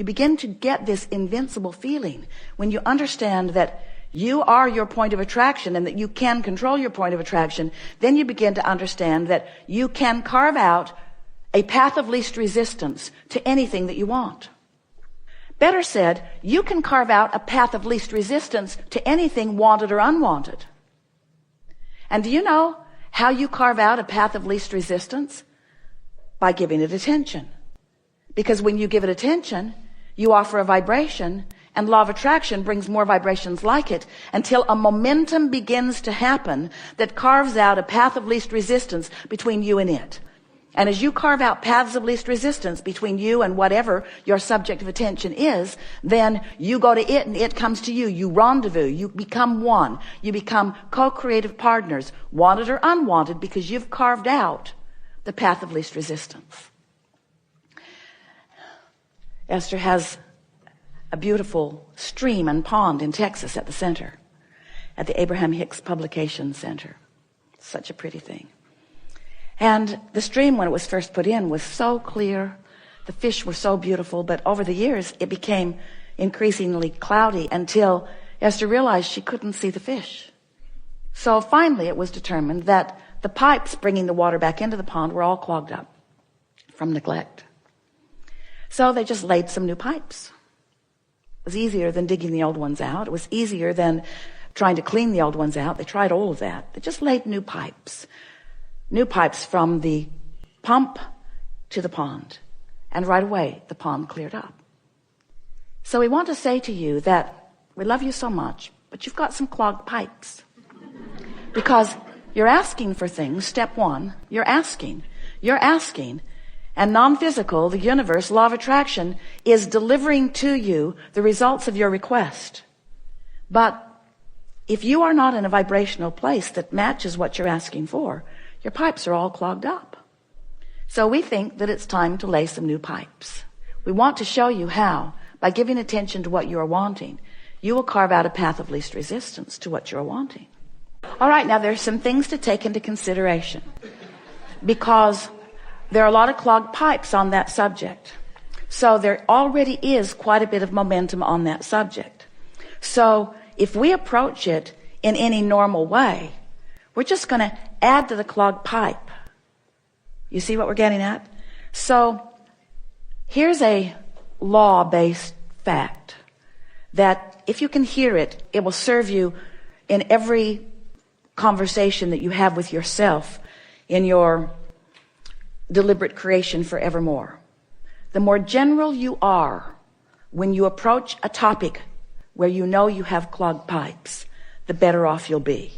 You begin to get this invincible feeling when you understand that you are your point of attraction and that you can control your point of attraction. Then you begin to understand that you can carve out a path of least resistance to anything that you want. Better said, you can carve out a path of least resistance to anything wanted or unwanted. And do you know how you carve out a path of least resistance? By giving it attention. Because when you give it attention, you offer a vibration, and law of attraction brings more vibrations like it until a momentum begins to happen that carves out a path of least resistance between you and it. And as you carve out paths of least resistance between you and whatever your subject of attention is, then you go to it and it comes to you. You rendezvous. You become one. You become co-creative partners, wanted or unwanted, because you've carved out the path of least resistance. Esther has a beautiful stream and pond in Texas at the center, at the Abraham-Hicks Publication Center. Such a pretty thing. And the stream, when it was first put in, was so clear. The fish were so beautiful, but over the years, it became increasingly cloudy until Esther realized she couldn't see the fish. So finally, it was determined that the pipes bringing the water back into the pond were all clogged up from neglect. So they just laid some new pipes. It was easier than digging the old ones out. It was easier than trying to clean the old ones out. They tried all of that. They just laid new pipes. New pipes from the pump to the pond. And right away, the pond cleared up. So we want to say to you that we love you so much, but you've got some clogged pipes. Because you're asking for things. Step one, you're asking. And non-physical, the universe, law of attraction, is delivering to you the results of your request. But if you are not in a vibrational place that matches what you're asking for, your pipes are all clogged up. So we think that it's time to lay some new pipes. We want to show you how, by giving attention to what you are wanting, you will carve out a path of least resistance to what you're wanting. All right, now there's some things to take into consideration, because there are a lot of clogged pipes on that subject. So there already is quite a bit of momentum on that subject. So if we approach it in any normal way, we're just going to add to the clogged pipe. You see what we're getting at? So here's a law-based fact that if you can hear it, it will serve you in every conversation that you have with yourself in your deliberate creation forevermore. The more general you are when you approach a topic where you know you have clogged pipes, the better off you'll be.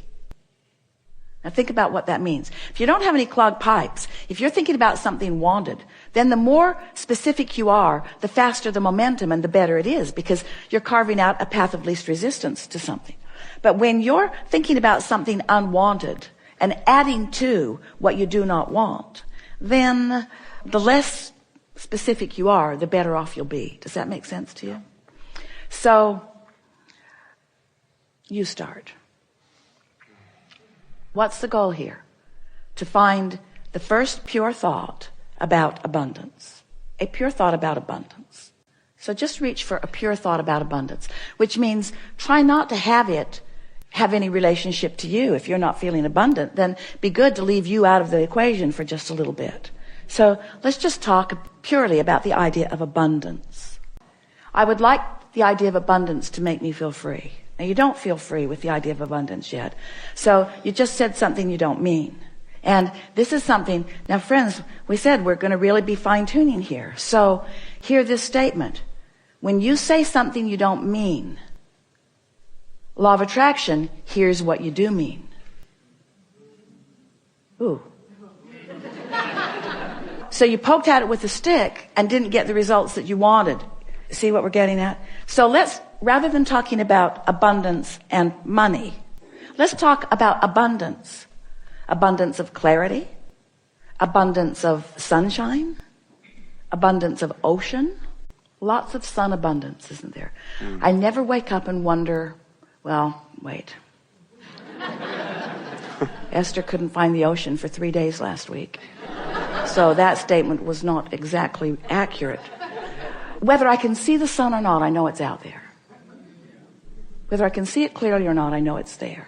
Now think about what that means. If you don't have any clogged pipes, if you're thinking about something wanted, then the more specific you are, the faster the momentum and the better it is, because you're carving out a path of least resistance to something. But when you're thinking about something unwanted and adding to what you do not want, then the less specific you are, the better off you'll be. Does that make sense to you? So you start. What's the goal here? To find the first pure thought about abundance. A pure thought about abundance. So just reach for a pure thought about abundance, which means try not to have it have any relationship to you. If you're not feeling abundant, then be good to leave you out of the equation for just a little bit. So let's just talk purely about the idea of abundance. I would like the idea of abundance to make me feel free. Now, you don't feel free with the idea of abundance yet. So you just said something you don't mean. And this is something, now friends, we said we're going to really be fine-tuning here. So hear this statement. When you say something you don't mean, law of attraction, here's what you do mean. Ooh. So you poked at it with a stick and didn't get the results that you wanted. See what we're getting at? So let's, rather than talking about abundance and money, let's talk about abundance. Abundance of clarity, abundance of sunshine, abundance of ocean. Lots of sun abundance, isn't there? I never wake up and wonder, well, wait. Esther couldn't find the ocean for 3 days last week. So that statement was not exactly accurate. Whether I can see the sun or not, I know it's out there. Whether I can see it clearly or not, I know it's there.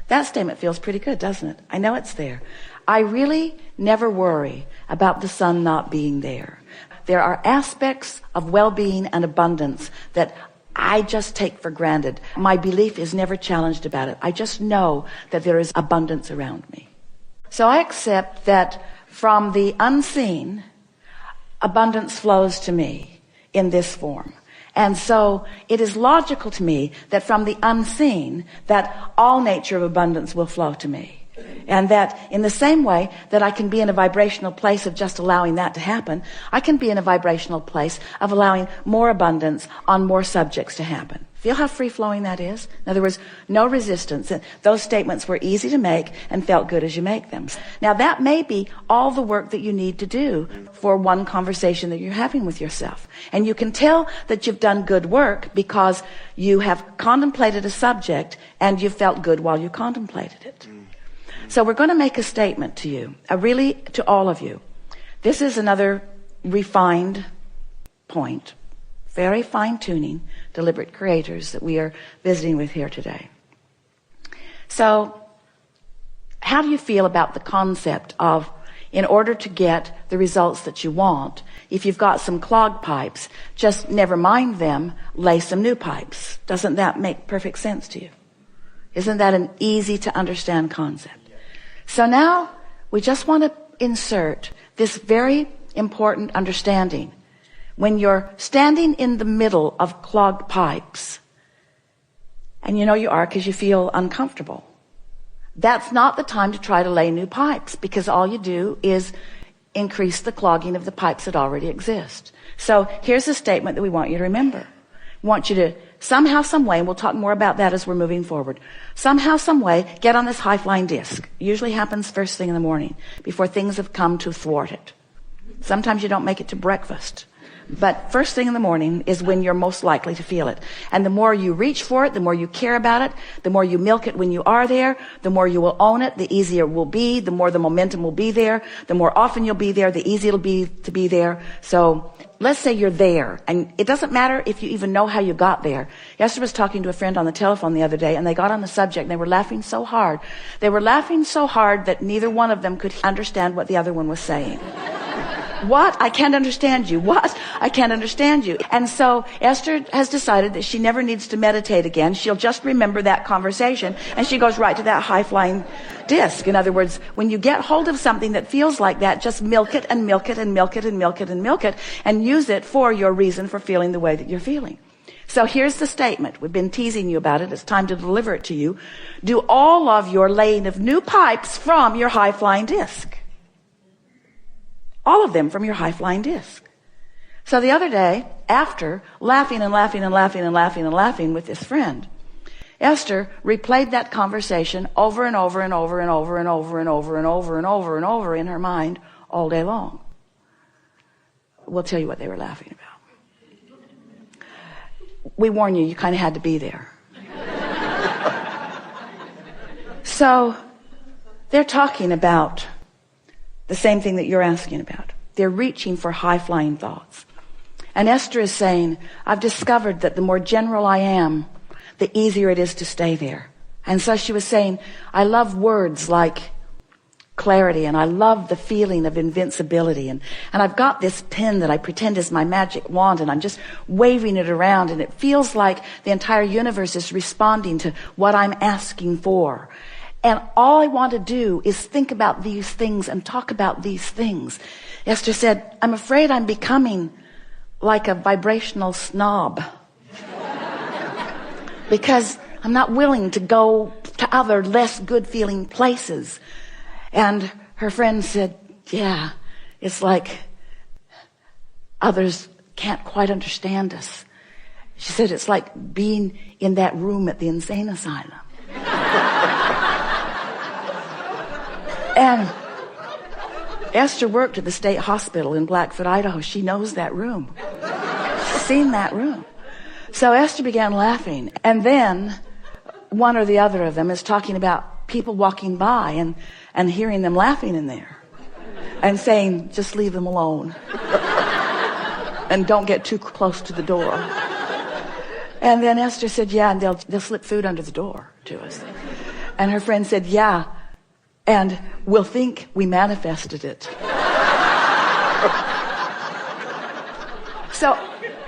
That statement feels pretty good, doesn't it? I know it's there. I really never worry about the sun not being there. There are aspects of well-being and abundance that I just take for granted. My belief is never challenged about it. I just know that there is abundance around me. So I accept that from the unseen, abundance flows to me in this form. And so it is logical to me that from the unseen, that all nature of abundance will flow to me. And that in the same way that I can be in a vibrational place of just allowing that to happen, I can be in a vibrational place of allowing more abundance on more subjects to happen. Feel how free-flowing that is? In other words, no resistance. And those statements were easy to make and felt good as you make them. Now that may be all the work that you need to do for one conversation that you're having with yourself. And you can tell that you've done good work because you have contemplated a subject and you felt good while you contemplated it. So we're going to make a statement to you, really to all of you. This is another refined point, very fine-tuning, deliberate creators that we are visiting with here today. So how do you feel about the concept of, in order to get the results that you want, if you've got some clogged pipes, just never mind them, lay some new pipes? Doesn't that make perfect sense to you? Isn't that an easy to understand concept? So now we just want to insert this very important understanding. When you're standing in the middle of clogged pipes, and you know you are because you feel uncomfortable, that's not the time to try to lay new pipes, because all you do is increase the clogging of the pipes that already exist. So here's a statement that we want you to remember. We want you to somehow, some way, and we'll talk more about that as we're moving forward, somehow, some way, get on this high-flying disc. Usually happens first thing in the morning, before things have come to thwart it. Sometimes you don't make it to breakfast. But first thing in the morning is when you're most likely to feel it. And the more you reach for it, the more you care about it, the more you milk it when you are there, the more you will own it, the easier it will be, the more the momentum will be there, the more often you'll be there, the easier it'll be to be there. So let's say you're there, and it doesn't matter if you even know how you got there. Esther was talking to a friend on the telephone the other day, and they got on the subject, and they were laughing so hard. They were laughing so hard that neither one of them could understand what the other one was saying. What? I can't understand you. What? I can't understand you. And so Esther has decided that she never needs to meditate again. She'll just remember that conversation, and she goes right to that high-flying disc. In other words, when you get hold of something that feels like that, just milk it and milk it and milk it and milk it and milk it, and use it for your reason for feeling the way that you're feeling. So here's the statement. We've been teasing you about it. It's time to deliver it to you. Do all of your laying of new pipes from your high-flying disc. All of them from your high-flying disc. So the other day, after laughing and laughing and laughing and laughing and laughing with this friend, Esther replayed that conversation over and over and over and over and over and over and over and over and over in her mind all day long. We'll tell you what they were laughing about. We warn you, you kind of had to be there. So they're talking about the same thing that you're asking about. They're reaching for high-flying thoughts. And Esther is saying, I've discovered that the more general I am, the easier it is to stay there. And so she was saying, I love words like clarity, and I love the feeling of invincibility. And I've got this pen that I pretend is my magic wand, and I'm just waving it around, and it feels like the entire universe is responding to what I'm asking for. And all I want to do is think about these things and talk about these things. Esther said, I'm afraid I'm becoming like a vibrational snob. Because I'm not willing to go to other less good feeling places. And her friend said, yeah, it's like others can't quite understand us. She said, it's like being in that room at the insane asylum. And Esther worked at the state hospital in Blackfoot, Idaho. She knows that room. She's seen that room. So Esther began laughing. And then one or the other of them is talking about people walking by and hearing them laughing in there and saying, just leave them alone. and don't get too close to the door. And then Esther said, yeah, and they'll slip food under the door to us. And her friend said, yeah, and we'll think we manifested it. So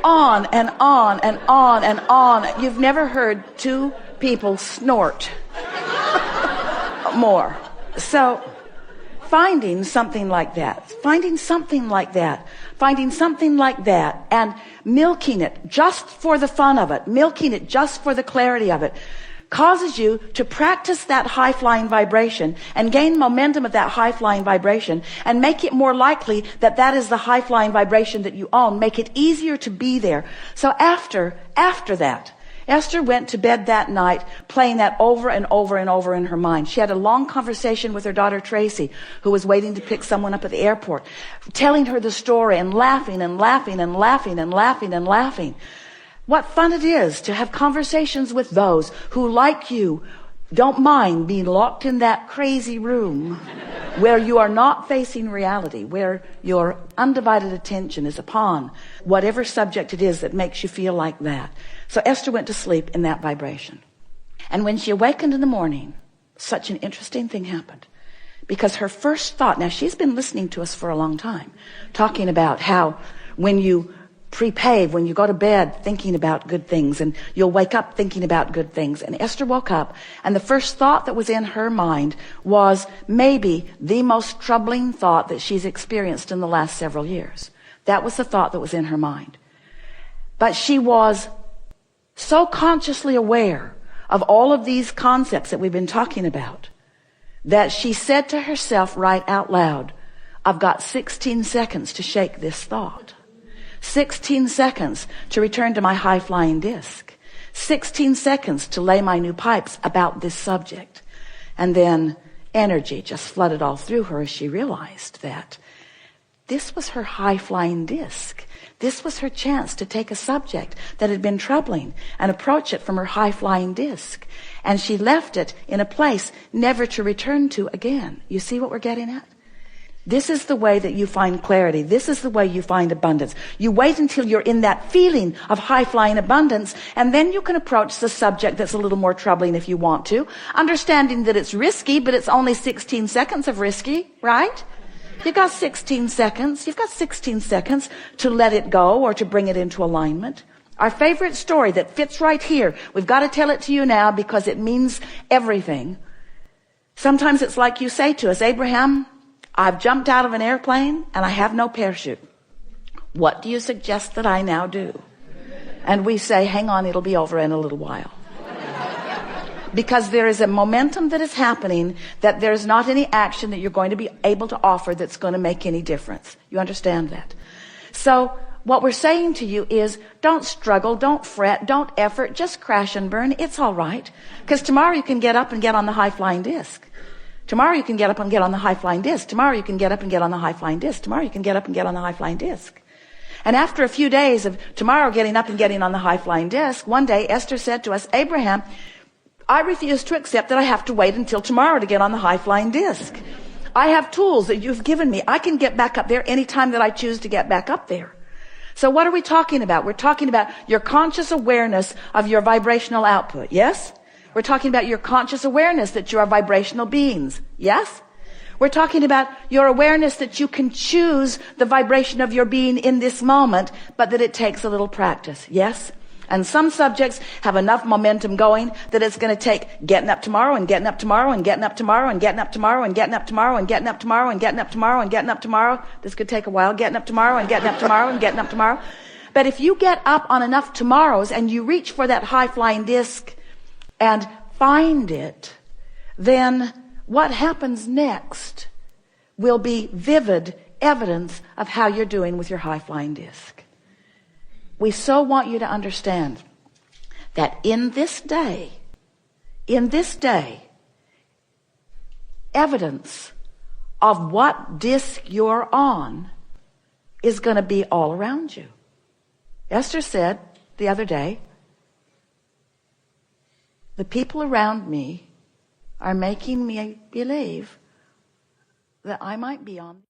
on and on and on and on. You've never heard two people snort more. So finding something like that, and milking it just for the fun of it, milking it just for the clarity of it, causes you to practice that high-flying vibration and gain momentum of that high-flying vibration and make it more likely that that is the high-flying vibration that you own. Make it easier to be there. So after that, Esther went to bed that night playing that over and over and over in her mind. She had a long conversation with her daughter Tracy, who was waiting to pick someone up at the airport, telling her the story and laughing and laughing and laughing and laughing and laughing. What fun it is to have conversations with those who, like you, don't mind being locked in that crazy room where you are not facing reality, where your undivided attention is upon whatever subject it is that makes you feel like that. So Esther went to sleep in that vibration. And when she awakened in the morning, such an interesting thing happened. Because her first thought, now she's been listening to us for a long time, talking about how when you prepave, when you go to bed thinking about good things, and you'll wake up thinking about good things. And Esther woke up, and the first thought that was in her mind was maybe the most troubling thought that she's experienced in the last several years. That was the thought that was in her mind. But she was so consciously aware of all of these concepts that we've been talking about that she said to herself right out loud, I've got 16 seconds to shake this thought. 16 seconds to return to my high-flying disc. 16 seconds to lay my new pipes about this subject. And then energy just flooded all through her as she realized that this was her high-flying disc. This was her chance to take a subject that had been troubling and approach it from her high-flying disc. And she left it in a place never to return to again. You see what we're getting at? This is the way that you find clarity. This is the way you find abundance. You wait until you're in that feeling of high-flying abundance, and then you can approach the subject that's a little more troubling if you want to, understanding that it's risky, but it's only 16 seconds of risky, right? You've got 16 seconds. You've got 16 seconds to let it go or to bring it into alignment. Our favorite story that fits right here, we've got to tell it to you now because it means everything. Sometimes it's like you say to us, Abraham, I've jumped out of an airplane and I have no parachute. What do you suggest that I now do? And we say, hang on, it'll be over in a little while. Because there is a momentum that is happening that there's not any action that you're going to be able to offer that's going to make any difference. You understand that? So what we're saying to you is don't struggle, don't fret, don't effort, just crash and burn. It's all right. Because tomorrow you can get up and get on the high-flying disc. Tomorrow you can get up and get on the high-flying disc. Tomorrow you can get up and get on the high-flying disc. Tomorrow you can get up and get on the high-flying disc. And after a few days of tomorrow getting up and getting on the high-flying disc, one day Esther said to us, Abraham, I refuse to accept that I have to wait until tomorrow to get on the high-flying disc. I have tools that you've given me. I can get back up there anytime that I choose to get back up there. So what are we talking about? We're talking about your conscious awareness of your vibrational output. Yes? We're talking about your conscious awareness that you are vibrational beings. Yes? We're talking about your awareness that you can choose the vibration of your being in this moment, but that it takes a little practice. Yes? And some subjects have enough momentum going that it's going to take getting up tomorrow and getting up tomorrow and getting up tomorrow and getting up tomorrow and getting up tomorrow and getting up tomorrow and getting up tomorrow and getting up tomorrow. This could take a while. Getting up tomorrow and getting up tomorrow and getting up tomorrow. But if you get up on enough tomorrows and you reach for that high-flying disc and find it, then what happens next will be vivid evidence of how you're doing with your high-flying disc. We so want you to understand that in this day, evidence of what disc you're on is going to be all around you. Esther said the other day, the people around me are making me believe that I might be on